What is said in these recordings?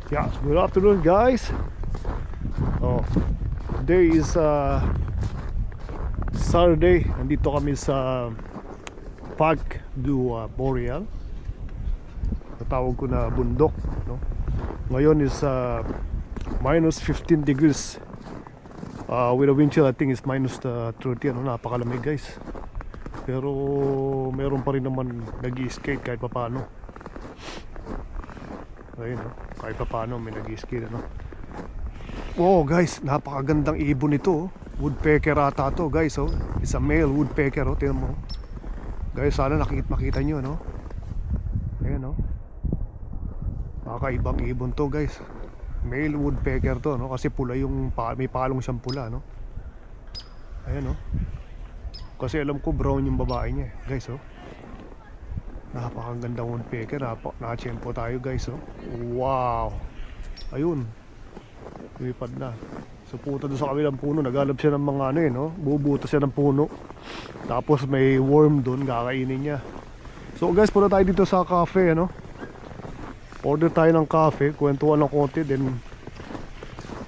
Yeah, good afternoon guys. Oh, today is Saturday. Nandito kami sa Parc du Boreal. Natawag ko na bundok, no? Ngayon is minus 15 degrees. With a wind chill I think is minus 30. Napakalamig guys. Pero meron pa rin naman nag-i-skate kahit papaano. Ayun, no? Kahit papaano may nag-i-skate, ano. Wow guys, napakagandang ibon ito, oh. Woodpecker ata to guys, oh. It's a male woodpecker, oh. Tingnan mo guys, sana makita nyo, no. Ayan, oh. Nakakaibang ibon to guys. Male woodpecker to, no. Kasi pula yung may palong siyang pula, no. Ayan, oh. Kasi alam ko brown yung babae niya, guys, oh. Napakagandang woodpecker. Nakachempo tayo guys, oh. Wow. Ayun, lumipad na. So punta doon sa kabilang puno. Naghalap siya ng mga ano, no? Bubutas siya ng puno. Tapos may worm doon, kakainin niya. So guys, punta tayo dito sa cafe, ano. Order tayo ng cafe, kwentuhan ng konti, then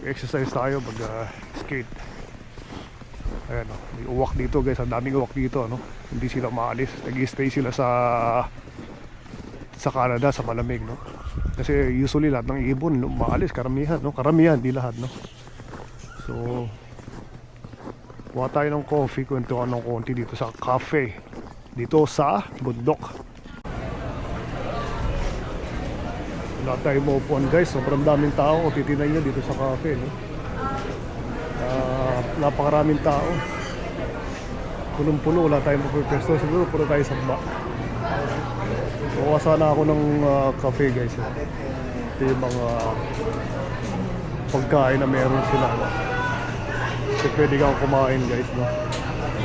exercise tayo, mag-skate. Ayan, oh. May uwak dito guys, ang daming uwak dito, ano. Hindi sila maalis, nag-stay sila sa Canada, sa malamig, no. Kasi usually lahat ng ibon maalis, karamihan, no. Karamihan, di lahat, no. So kuha tayo ng coffee, kwentuhan ng konti dito sa cafe, dito sa bundok. Wala tayong maupuan guys, sobrang daming tao. Kung titinan nyo dito sa cafe, no. Napakaraming tao, punong-puno. Wala tayong magpipwesto, siguro puno tayo sa baba. Kuha sana ako ng cafe guys, eh. Ito yung mga pagkain na meron sila, no? So pwede kang kumain guys, no?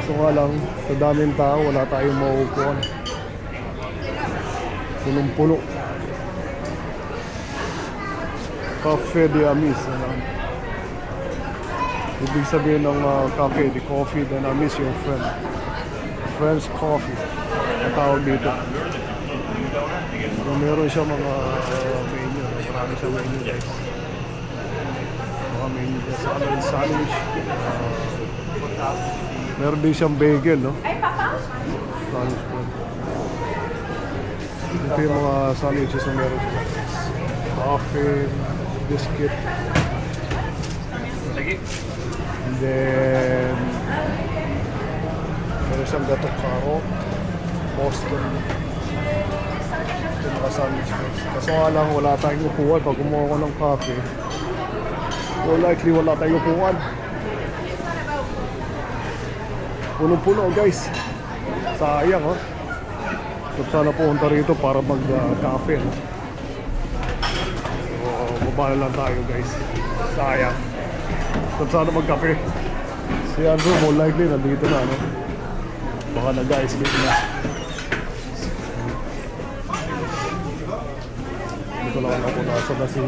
So nga lang, sa daming tao, wala tayong maupuan. Punong-puno. Cafe de Amis, ano? Ibig sabihin ng cafe, the coffee, then I miss your friend. French coffee ang tawag dito. So, meron siya mga menu. Marami siya menu guys. Mga menu niya. Sandwich. Meron din siyang bagel, no? Sandwich po. Ito yung mga sandwiches na meron siya. Coffee, biscuit. And then meron siyang gatok carrot, Boston. Ito yung mga sandwich guys. Kaso nga lang wala tayong upuan. Pag kumuha ko ng coffee, more likely wala tayong upuan. Punong-puno guys. Sayang, oh. So, sana pumunta rito para mag-cafe, no? So baba na lang tayo guys. Sayang. So sana mag-cafe. Si Andrew more likely nandito na, no? Baka nag-ice-skate na. Dito lang ako nasa na si...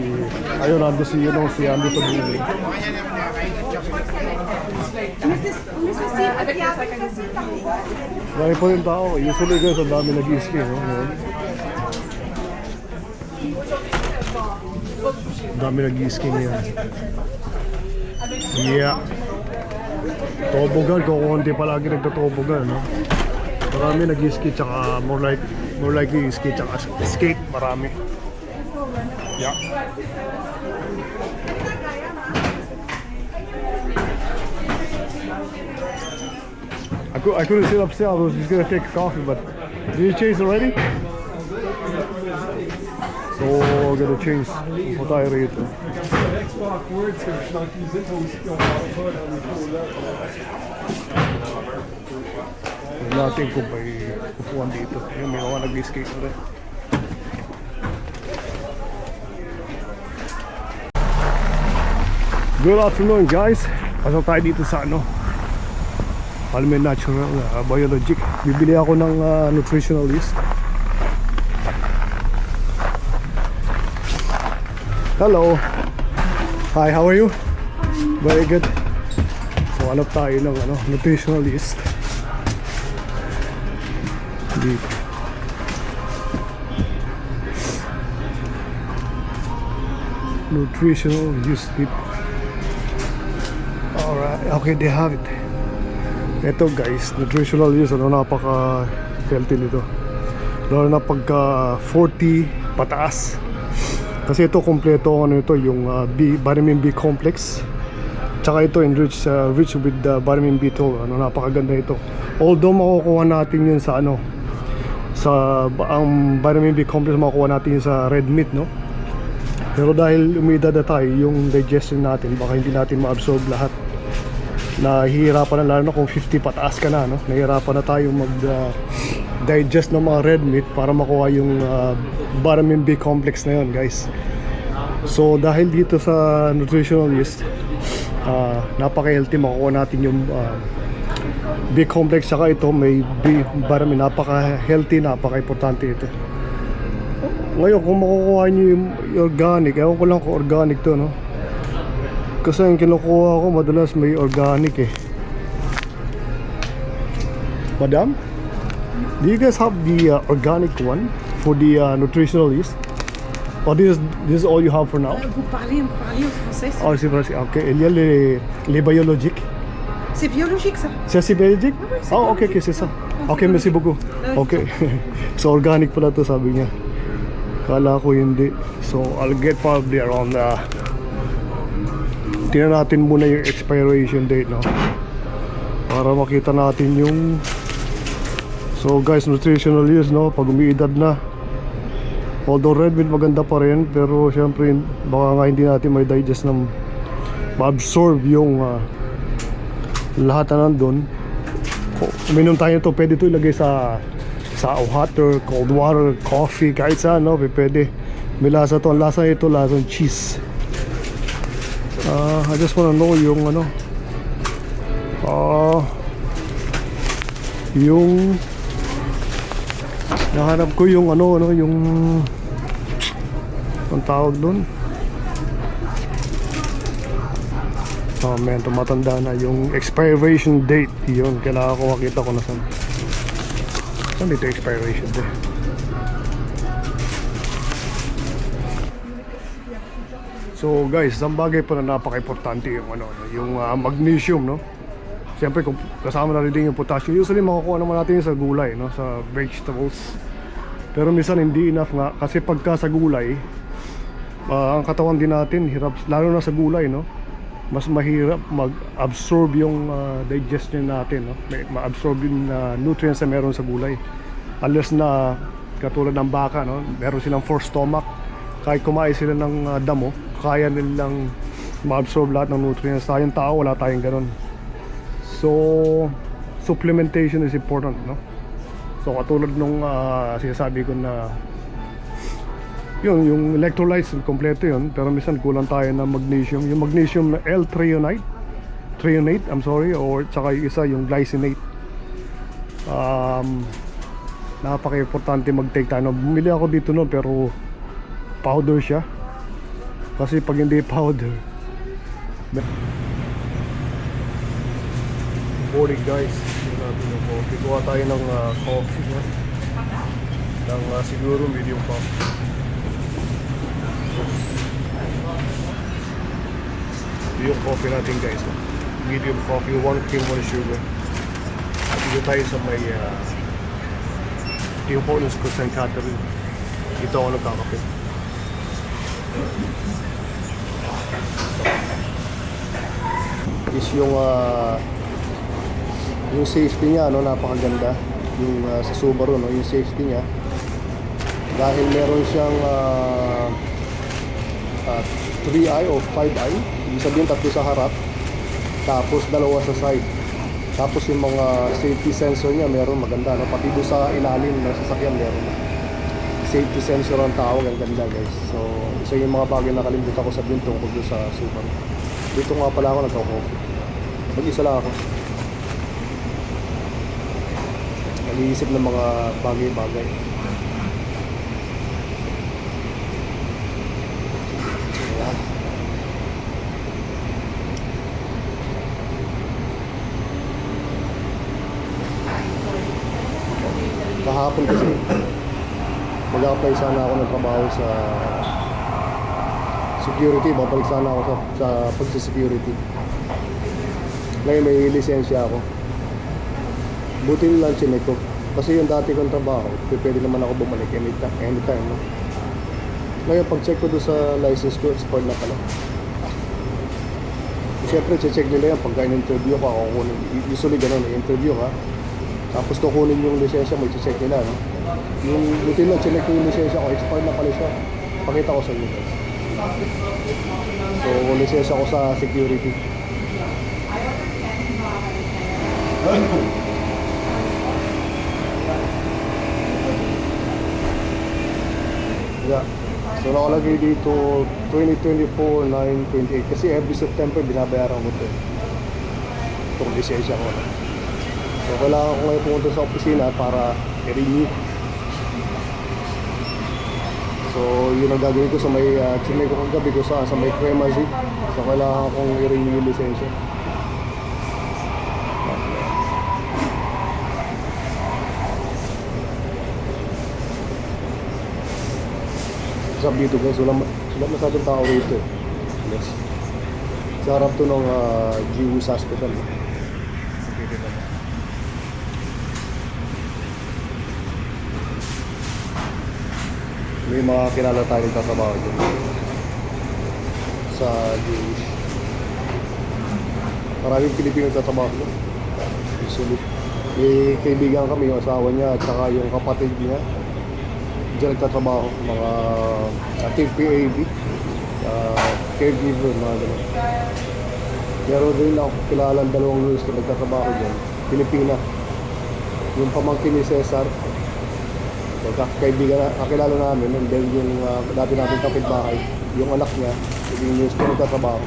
Ayun, nandun si Andrew Tabuli. Dami po yung tao. Usually guys, ang dami nag-i-skate, no? Ang dami nag-i-skate ngayon. Yeah. Tobogan, kukunti palagi nagtotobogan, no? Marami nag-i-skate, tsaka more likely skate, tsaka skate, marami. Yeah. I couldn't sit upstairs, I was just gonna take a coffee, but did you change already? So we're gonna change. Punta tayo rito. Natin kung may upuan dito. Yung may mga nag-skate na rin. Good afternoon guys. Pasok tayo dito sa Palme Natural Biologic. Bibili ako ng nutritionalist. Hello. Hi, how are you? Very good. So hanap tayo ng nutritionalist dito. nutritional use tip. Alright, okay, they have it. Ito guys, nutritional use, napaka healthy nito. Lalo na pagka 40 pataas. Kasi ito kompleto yung vitamin B complex. Tsaka ito rich with vitamin B12. Napakaganda ito. Although makukuha natin yun sa ang vitamin B complex makukuha natin yun sa red meat, no? Pero dahil umidad na tayo, yung digestion natin, baka hindi natin ma-absorb lahat. Nahihirapan na, lalo na kung 50 pataas ka na, no? Nahihirapan na tayo digest ng mga red meat para makuha yung vitamin B complex na yun, guys. So dahil dito sa nutritional list, napaka-healthy, makukuha natin yung B complex. Saka ito may B vitamin, napaka-healthy, napaka-importante ito. Ngayon kung makukuha nyo yung organic, ewan ko lang kung organic to, no? Kasi yung kinukuha ko madalas may organic eh. Madam, do you guys have the organic one for the nutritional list? Or this is all you have for now? Vous parlez en français. Oh, c'est vrai. Ok. Il y a les biologiques. C'est biologique ça. C'est biologique? Oui, c'est Oh, ok, biologique. c'est ça. Ok, merci beaucoup. Ok. So organic pala to, sabi niya. Kala ko hindi. So I'll get probably around tingnan natin muna yung expiration date, no? Para makita natin yung... So guys, nutritional use, no? Pag umiidad na, although red meat maganda pa rin, pero syempre baka nga hindi natin may digest ng ma-absorb yung lahat na nandun. Uminom tayo ito, pwede ito ilagay sa hot or cold water, coffee, kahit saan, no? Pwede. May lasa to. Ang lasa ito, lasang cheese. I just wanna know yung yung nahanap ko yung yung ang tawag doon. Oh man, tumatanda na yung expiration date. Yun, kailangan ko makita ko na saan dito expiration date. So guys, isang bagay pa na napaka-importante yung yung magnesium, no? Siyempre kung kasama na rin din yung potassium. Usually makukuha naman natin yung sa gulay, no? Sa vegetables. Pero minsan hindi enough nga kasi pagka sa gulay, ang katawan din natin hirap, lalo na sa gulay, no? Mas mahirap mag-absorb yung digestion natin, no? Ma-absorb yung nutrients na meron sa gulay. Unless na katulad ng baka, no? Meron silang forced stomach. Kahit kumain sila ng damo, kaya nilang ma-absorb lahat ng nutrients. Tayong tao, wala tayong ganun. So, supplementation is important, no? So, katulad nung sinasabi ko na yung electrolytes, kompleto yun. Pero minsan kulang tayo ng magnesium. Yung magnesium na threonate, I'm sorry, or tsaka yung isa, yung glycinate. Napaka-importante mag-take tayo. Bumili ako dito no, pero powder siya. Kasi pag hindi powder, morning guys, kuha tayo ng coffee, no? Ng siguro medium cup. Yung coffee natin guys, no? Medium coffee, 1 cream, 1 sugar. At dito tayo sa may yung bonus ko St. Catherine. Dito ako nagkakape. Is yung safety niya, no, napakaganda. Yung sa Subaru, no, yung safety niya. Dahil meron siyang 3i o 5i, ibig sabihin 3 sa harap, tapos 2 sa side. Tapos yung mga safety sensor niya meron, maganda, no? Pati doon sa ilalim ng sasakyan meron safety sensor ang tawag, ang ganda guys. So isa yung mga bagay na nakalimutan ko sabihin tungkol doon sa Subaru. Dito nga pala ako nagka-coffee, mag-isa lang ako, nag-iisip ng mga bagay-bagay. Kahapon kasi mag-apply sana ako ng trabaho sa security, babalik sana ako sa pagsa-security. Ngayon may lisensya ako. Buti lang chinek ko. Kasi yung dati kong trabaho, pwede naman ako bumalik anytime, no? Ngayon, pag-check ko doon sa license ko, expired na pala. Siyempre, check nila yan pagka in-interview ka, kukunin. Usually ganun, interview ka. Tapos kukunin yung lisensya mo, check nila, no? Yung buti lang, chinek ko yung lisensya ko, expired na pala siya. Pakita ko sa inyo, guys. So, lisensya ko sa security. Yeah. So nakalagay dito 2024-9-28 kasi every September binabayaran ko ito. Itong lisensya ko. So kailangan ko ngayon pumunta sa opisina para i-renew. So yun ang gagawin ko sa may chinay ko kagabi ko sa may Cremazy. So kailangan kong i-renew yung lisensya. Sabi dito guys, wala masyadong tao rito. Yes. Sa harap to ng GWS Hospital. May mga kilala tayo nagtatrabaho dyan sa GWS. Maraming Pilipino nagtatrabaho dyan. Usually. May kaibigan kami, yung asawa niya at saka yung kapatid niya. Diyan nagtatrabaho, mga team PAB, caregiver, mga gano'n. Meron din ako kilalang dalawang nurse na nagtatrabaho dyan, Pilipina. Yung pamangkin ni Cesar, so, kaibigan na, kakilala namin, and then yung dati natin kapitbahay, yung anak niya, yung nurse na nagtatrabaho.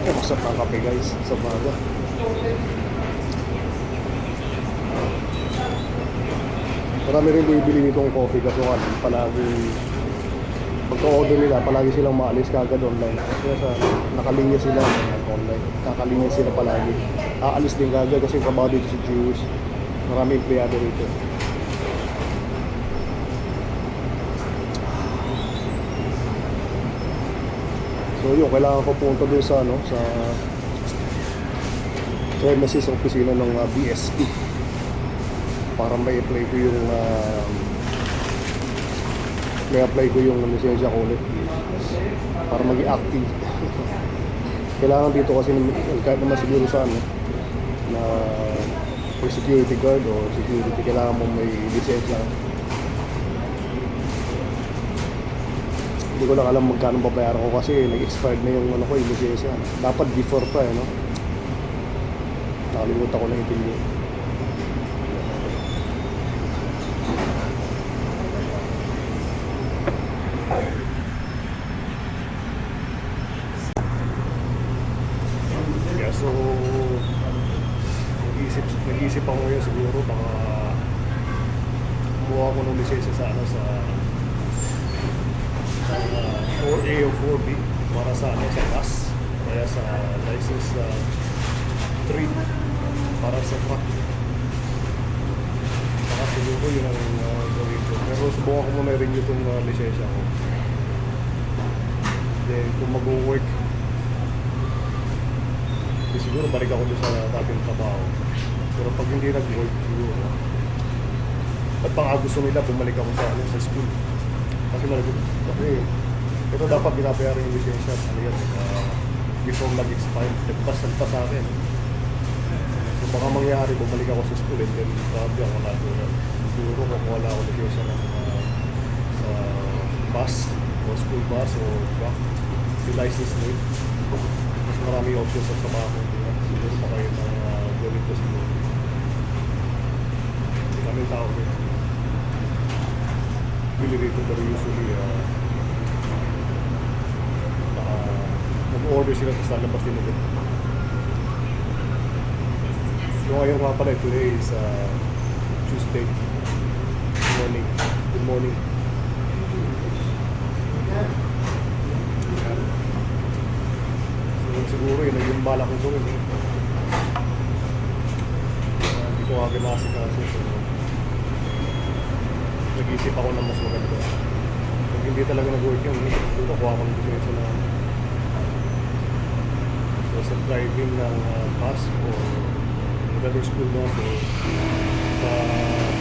Masarap ang kape guys, sa baga. Marami rin bibili nitong coffee kaso palagi pagka-order nila, palagi silang maalis kagad online. Kaya sa nakalinya sila online. Nakalinya sila palagi. Aalis din kagad kasi trabaho dito sa GWS. Marami empleyado rito. So yun, kailangan ko pumunta doon sa sa premises opisina ng BSP. Para may apply ko yung may apply ko yung lisensya ko ulit para maging active. Kailangan dito kasi kahit naman siguro sa na for security guard o security, kailangan mo may lisensya. Hindi ko lang alam magkano babayaran ko kasi nag-expired na yung yung lisensya. Dapat before pa no? Nakalimutan ko na itinyo. So, nag-iisip ako ngayon siguro baka kumuha ko ng lisensya sa 4A o 4B para sa sa bus, kaya sa license 3 para sa truck. Baka siguro yun ang gawin ko. Pero subukan ko muna rin itong lisensya ko. Then kung mag-work, siguro balik ako doon sa dating trabaho. Pero pag hindi nag-work, siguro at pang gusto nila bumalik ako sa school. Kasi ito dapat binabayaran yung lisensya before nag-expire. Nagpas sa akin. So baka mangyari, bumalik ako sa school and then grabe ako natural. Siguro kung wala ako lisensya sa bus o school bus o truck, yung license plate. Mas marami options sa trabaho. Siguro pa kayo na gawin ko siguro. Hindi kami tao rin. Bili rito pero usually mag-order sila sa labas din ulit. So ngayon nga pala, today is Tuesday morning. Good morning. Siguro yun yung balak kong gawin. Hindi ko agad nakasikaso. So, nag-iisip ako ng mas maganda. Kung hindi talaga nag-work yun, dito kuha ko ng lisensya na so, sa driving ng bus o whatever school mo, so sa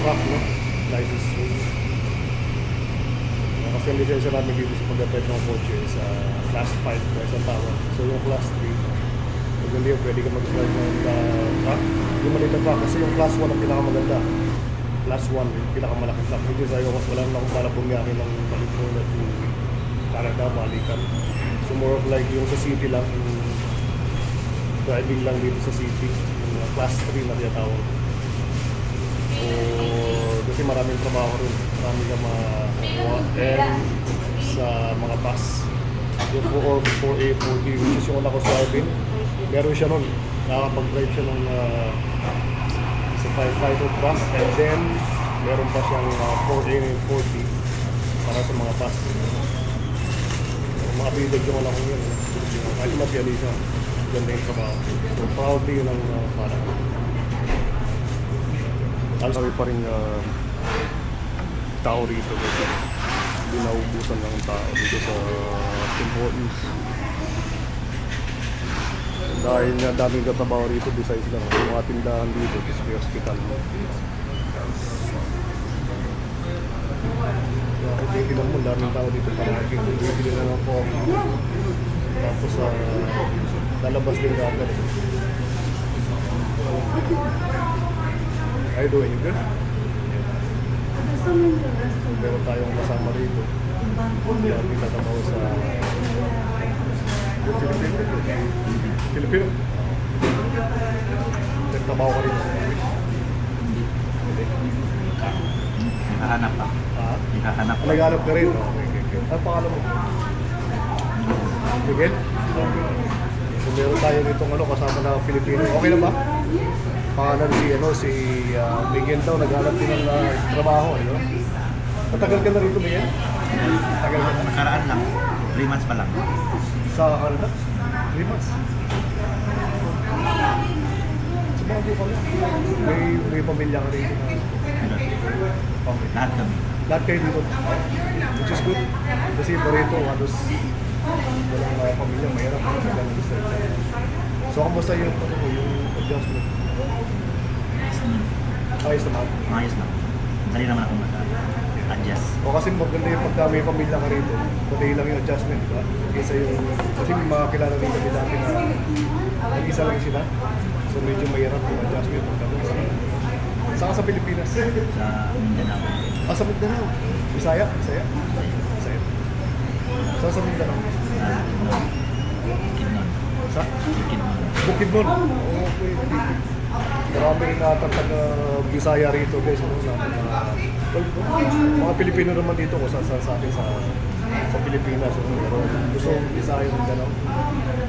truck, no? License 3. Kasi ang lisensya namin dito sa pag-drive ng kotse sa class 5 na isang tawag. So yung class 3, kung hindi pwede ka mag-drive ng truck. Yung maliit na truck kasi yung class 1 ang pinakamaganda. Class 1, yung pinakamalaking truck. Hindi sa'yo kasi wala nang akong pala bumiyakin ng California to Canada, balikan. So more of like yung sa city lang, yung driving lang dito sa city. Yung class 3 na tinatawag. O kasi maraming trabaho rin. Marami ka makuha. And sa mga bus, yung 4A, 4D, which is yung una ko sa Alvin, meron siya nun. Nakakapag-drive siya ng sa firefighter truck. And then, meron pa siyang 4A and 4D para sa mga bus. Mga bidag yung alam ko yun. Kahit mapiyali siya, ganda yung trabaho. So, proudly yun ang parang. Sabi pa rin tao rito kasi hindi naubusan ng tao dito sa Tim Hortons. Dahil nga daming katrabaho rito, besides lang yung mga tindahan dito, is may hospital. Kaya titignan mo, daming tao dito para bibili na ng coffee. Tapos lalabas din agad. How you doing? You good? Meron tayong kasama rito. Kaya pinatamaw sa Filipino. Nagtamaw ka rin sa English. Hindi. Hahanap pa. Ha? Hahanap pa. Naghanap ka rin? Okay. Ano pangalan mo? Miguel? So meron tayo nitong kasama na Filipino. Okay na ba? Pangalan si Miguel daw, naghanap din ng trabaho, ano? Matagal ka na rito, Miguel? Matagal ka na. Nakaraan lang. 3 months pa lang. Sa Canada? 3 months. Sa mga ka lang. May pamilya ka rito na. Okay. Lahat kami. Lahat kayo dito. Which is good. Kasi iba rito, halos walang pamilya, mahirap na nagagalang gusto. So, kamusta yung adjustment? Ayos naman. Ayos lang. Dali naman ako mag-adjust. O kasi maganda yung pagka may pamilya ka rito, madali lang yung adjustment, di ba? Kasi may mga kilala rin kami dati na nag-isa lang sila. So medyo mahirap yung adjustment pagka sa kanila. Saan ka sa Pilipinas? Sa Mindanao. Sa Mindanao. Bisaya? Bisaya? Saan sa Mindanao? Bukidnon. Sa? Bukidnon. Bukidnon. Okay. Marami rin natatag Bisaya rito guys. Mga Pilipino naman dito ko sa atin sa Pilipinas. Gusto Bisaya ng gano'n.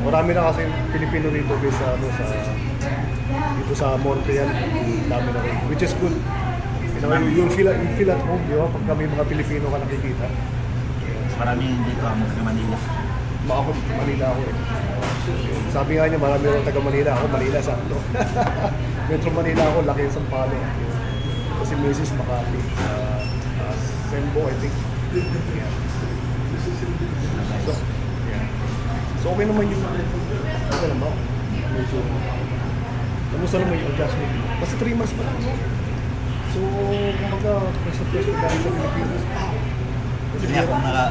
Marami na kasi Pilipino rito guys dito sa Montreal. Dami na rin. Which is good. You feel at home, di ba? Pag kami mga Pilipino ka nakikita. Maraming dito ang mga Manila. Ako, Manila ako eh. Sabi nga niya, marami ako taga Manila. Ako, Manila, sakto. Metro Manila ako, laki yung Sampalo. Kasi Mrs. Makati. Sembo, I think. Yeah. So, okay naman yung okay naman. Medyo, kamusta naman yung adjustment? Kasi 3 months pa lang. So, kumbaga, preso-preso dahil sa Pilipinas.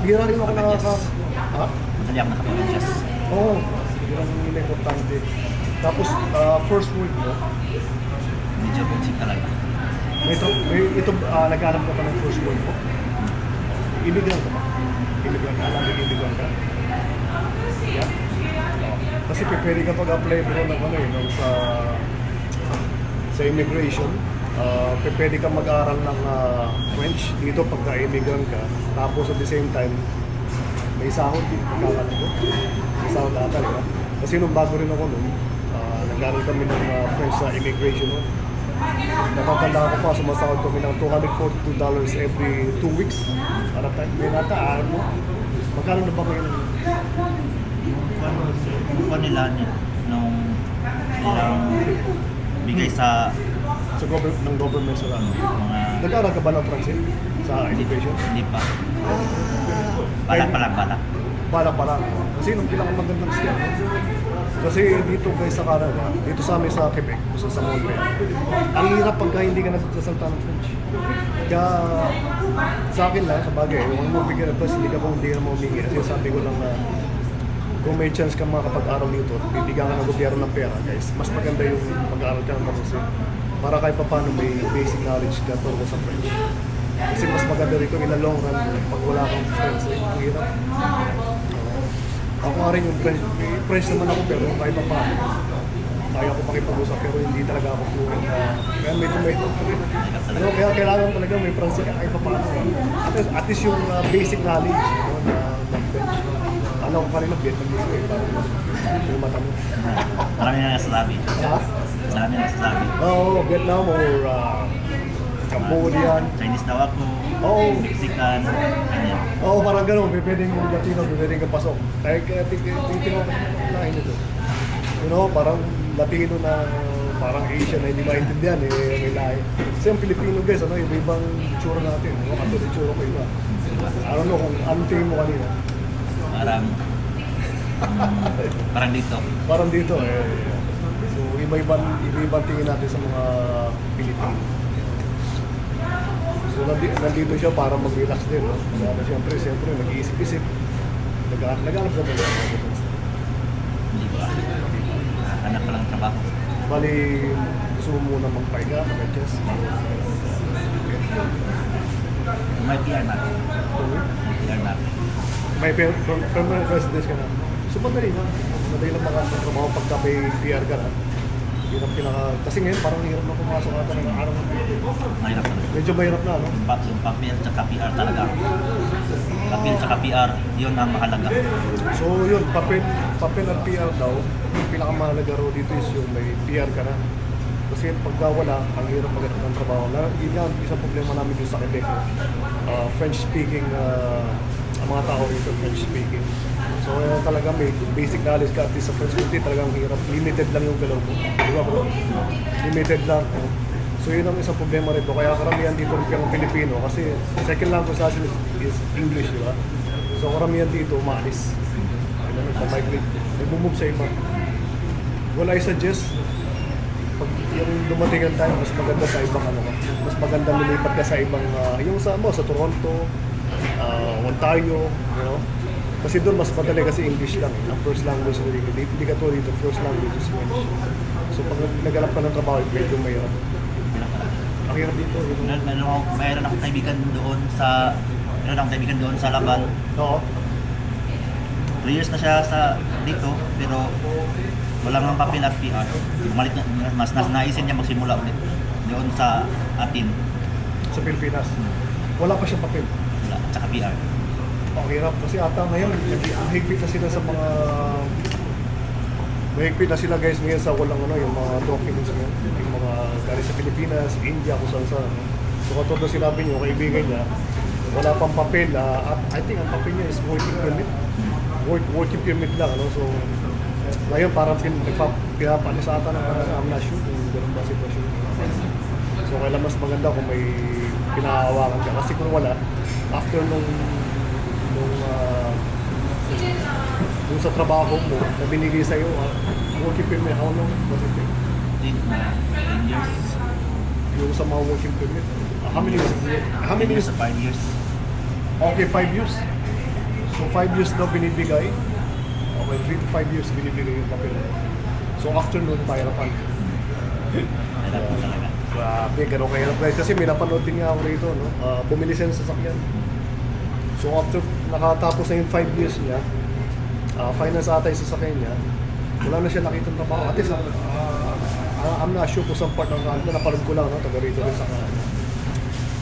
Bira rin ako nakaka... Ha? Madali ako nakapag-adjust. Oo, yun ang importante. Tapos, first word mo, Medyo bumsik talaga. ito, naghanap ka pa ng first word mo. Immigrant ka ba? Immigrant ka? Alam mo immigrant ka? Yeah? Kasi pwede ka pag-apply bro ng sa immigration. Pwede ka mag-aral ng French dito pagka-immigrant ka. Tapos at the same time, may sahod din pagkakalan ko. May sahod ata, di ba? Kasi nung bago rin ako nun, nag-aral kami ng French sa immigration nun. Natatanda ko pa, sumasahod kami ng $242 every 2 weeks. Para tayo, may nata, mo. Magkano na ba ngayon? Yung nila nung nilang bigay sa Sa ng government sa ano. Mga Nag-aaral ka ba ng French sa education? hindi pa. Balak. Balak. Kasi nung pinakamagandang skill. Kasi dito guys sa Canada, dito sa amin sa Quebec, sa Montreal, ang hirap pagka hindi ka nagsasalta ng French. Kaya sa akin lang, sa bagay, huwag mo bigyan advice, hindi ka mo humingi. Kasi sabi ko lang na kung may chance ka makapag-aral dito, bibigyan ka ng gobyerno ng pera, guys, mas maganda yung mag-aaral ka ng French. Para kahit pa paano may basic knowledge ka tungkol sa French. Kasi mas maganda rito in the long run pag wala kang French, ang hirap. Ako nga rin yung French naman ako pero kahit pa paano. Kaya ko makipag-usap pero hindi talaga ako fluent. Kaya may ano, kaya kailangan talaga may French ka kahit pa paano. At least yung basic knowledge na French. Ano ko kanina Vietnamese ko parang yung mata mo. Marami na nasasabi. Ha? Marami na nasasabi. Oo, Vietnam or Cambodian. Chinese daw ako. Oo. Mexican. Ganyan. Oo, parang gano'n. Pwedeng yung Latino, pwedeng ka pasok. Kaya tingnan ko lain ito. You know, parang Latino na parang Asian na hindi maintindihan may lahi. Kasi ang Pilipino guys, ano, iba-ibang tsura natin. Ano, katulad yung tsura ko iba. I don't know kung anong tingin mo kanina. Parang dito. Parang dito So, iba-ibang tingin natin sa mga Pilipino. So, nandito siya para mag-relax din, no? Kaya siyempre, nag-iisip-isip. Nag-aanap na talaga. Hindi ba? Hanap pa lang trabaho. Bali, gusto mo muna magpahinga, mag-adjust. May PR na. May PR na. May permanent residence ka na. So, madali lang. Madali lang makatrabaho pagka may PR ka na. Yun ang kasi ngayon parang hirap na pumasok ata ng araw. Mahirap talaga. Medyo mahirap na, no? Yung papel tsaka PR talaga. Papel tsaka PR, yun ang mahalaga. So, yun, papel at PR daw. Yung pinakamahalaga raw dito is yung may PR ka na. Kasi pagka wala, ang hirap maganda ng trabaho. Yun nga, isang problema namin dito sa Quebec. French-speaking, ang mga tao dito French-speaking. So, talaga may basic knowledge ka at least sa French country, talagang hirap. Limited lang yung galaw mo. Di ba bro? Limited lang. So, yun ang isang problema rito. Kaya karamihan dito ng Pilipino kasi second language natin is English, di ba? So, karamihan dito umaalis. Nagpa-migrate. Nag-move sa iba. Wala i-suggest pag yung dumating ang time, mas maganda sa ibang ano ka. Mas maganda lumipat ka sa ibang, yung sa Toronto, Ontario, you know? Kasi doon mas madali kasi English lang. Ang first language na hindi ka to dito, first language is French. So pag nagalap ka ng trabaho, medyo mahirap. Ang hirap dito. Mayroon akong kaibigan doon sa Laban. Oo. 3 years na siya dito, pero wala nang papel at PR. Bumalik na, mas naisin niya magsimula ulit doon sa atin. Sa Pilipinas. Wala pa siyang papel. Wala, tsaka PR. Ang hirap kasi ata ngayon, higpit na sila sa mga... Mahigpit na sila guys ngayon sa walang ano, yung mga documents ngayon. Yung mga galing sa Pilipinas, India, kung saan saan. So katulad na sinabi niyo, kaibigan niya, wala pang papel. I think ang papel niya is working permit. Working permit lang, ano? So ngayon parang pinapalis ata ng I'm not sure kung gano'n ba sitwasyon. So kailan mas maganda kung may pinahawakan ka. Kasi kung wala, after nung sa trabaho mo na binigay sa'yo, working permit, how long was it? 10 years. Yung sa mga working permit, how many years? 5 years. Okay, 5 years. So 5 years daw binibigay. Okay, 3 to 5 years binibigay yung papel. So after nun, pahirapan. Mahirap po talaga. Grabe, ganun kahirap guys. Kasi may napanood din nga ako rito, no? Bumili siya ng sasakyan. So after nakatapos na yung 5 years niya, finance ata yung sasakyan niya, wala na siya nakitang trabaho. At least, I'm not sure kung saan part ng Canada, napanood ko lang, no? Taga rito rin sa Canada.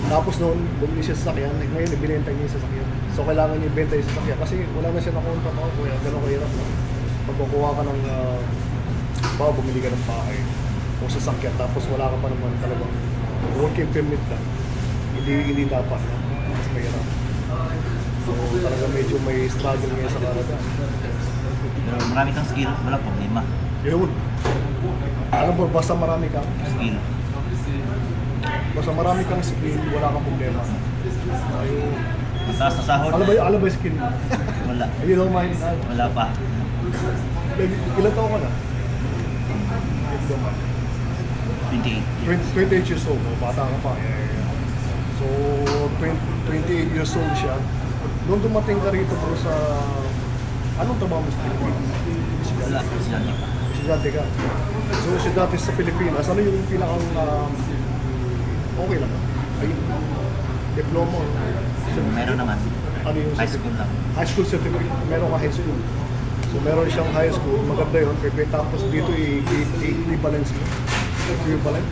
Tapos noon, bumili siya sa sasakyan, ngayon ibinenta niya yung sasakyan. So kailangan niya ibenta yung sasakyan kasi wala na siya nakuha ng trabaho, kaya ganun kahirap. No? Pag makuha ka ng, bumili ka ng bahay o sasakyan, tapos wala ka pa naman talagang working permit lang, hindi dapat, no? Mas mahirap. So talaga medyo may struggle ngayon sa Canada. Pero marami kang skill, wala problema. Yun. Alam mo, basta marami kang Skill. Basta marami kang skill, wala kang problema. Ayun. Mataas na sahod. Alam ba yung skill mo? Wala. You don't mind? Wala pa. Ilan taon ka na? 28. 28 years old. Bata ka pa. So, 28 years old siya. Noong dumating ka rito bro sa... Anong trabaho mo sa Pilipinas? Wala. Sinabi pa. Estudyante ka. So, estudyante sa Pilipinas. Ano yung pinakang... okay lang ba? Ayun. Diploma. Meron naman. Ano yung High school lang. High school certificate. Meron ka high school. So, meron siyang high school. Maganda yun. Pepe. Tapos dito i-equivalence mo. Equivalent.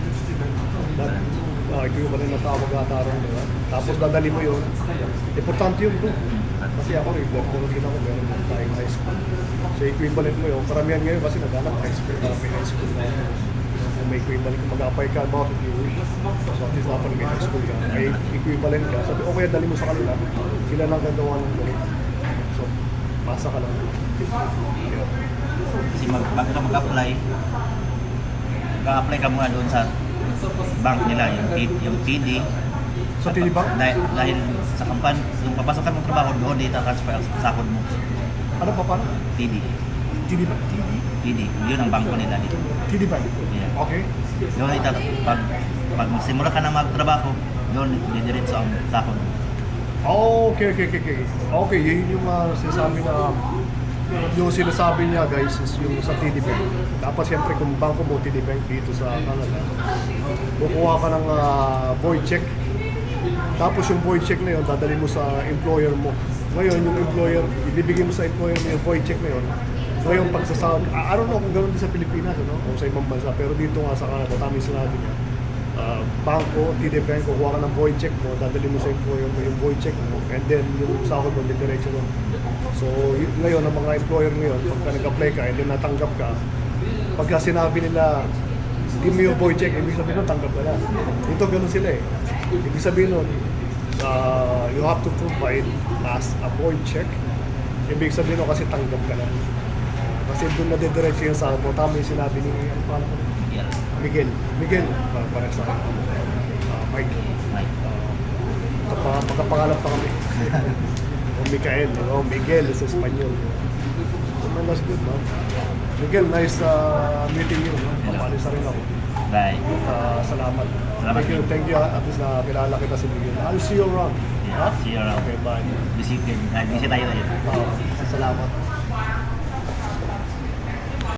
Equivalent na tawag ata ron. Diba? Tapos dadali mo yun. Importante yun bro. Kasi ako rin, meron din ako, meron din tayong high school. So equivalent mo yun. Karamihan ngayon kasi naghanap high school. May high school na kung may equivalent, kung mag-apply ka about if you wish. So at least dapat may high school ka. May equivalent ka. Sabi, okay, dali mo sa kanila. Sila lang gagawa ng galing. So, pasa ka lang. Yeah. Kasi bago ka mag-apply, mag-apply ka muna doon sa bank nila, yung TD. Sa TD Bank? Dahil sa kampan, yung papasok ka ng trabaho, doon dito transfer ang sahod mo. Ano pa paano? TD. TD Bank? TD. Yun ang bangko nila dito. TD Bank? Yeah. Okay. Doon ito, pag magsimula ka na magtrabaho, doon didiretso ang sahod mo. Oh, okay. Okay, yun yung sinasabi na yung sinasabi niya guys is yung sa TD Bank. Dapat siyempre kung bangko mo TD Bank dito sa Canada, kukuha ka ng void check. Tapos yung void check na yun, dadalhin mo sa employer mo. Ngayon, yung employer, ibibigay mo sa employer mo yung void check na yun. Ngayon, pagsasahod, I don't know kung gano'n din sa Pilipinas, ano? O sa ibang bansa, pero dito nga sa Canada, tama yung sinabi niya. Bangko, TD Bank, kukuha ka ng void check mo, dadalhin mo sa employer mo yung void check mo, and then yung sahod mo, diretso mo. So, ngayon, ang mga employer ngayon, pagka nag-apply ka, and then natanggap ka, pagka sinabi nila, give me your void check, ibig sabihin nun, tanggap ka na. Dito, gano'n sila eh. Ibig sabihin nun, you have to provide as a void check. Ibig sabihin nun kasi tanggap ka na. Kasi doon nadidiretso yung sahod mo. Tama yung sinabi ni Yeah. Miguel. Parang sa akin. Mike. Right. Magkapangalan pa kami. O Mikael. O Miguel sa Espanyol. So, man, that's good, man. Miguel, nice meeting you. Papalis na rin ako. Bye. Salamat. Salamat. Thank you. At least na kilala kita si Miguel. I'll see you around. Yeah, see you around. Okay, bye. Visit tayo tayo. Salamat.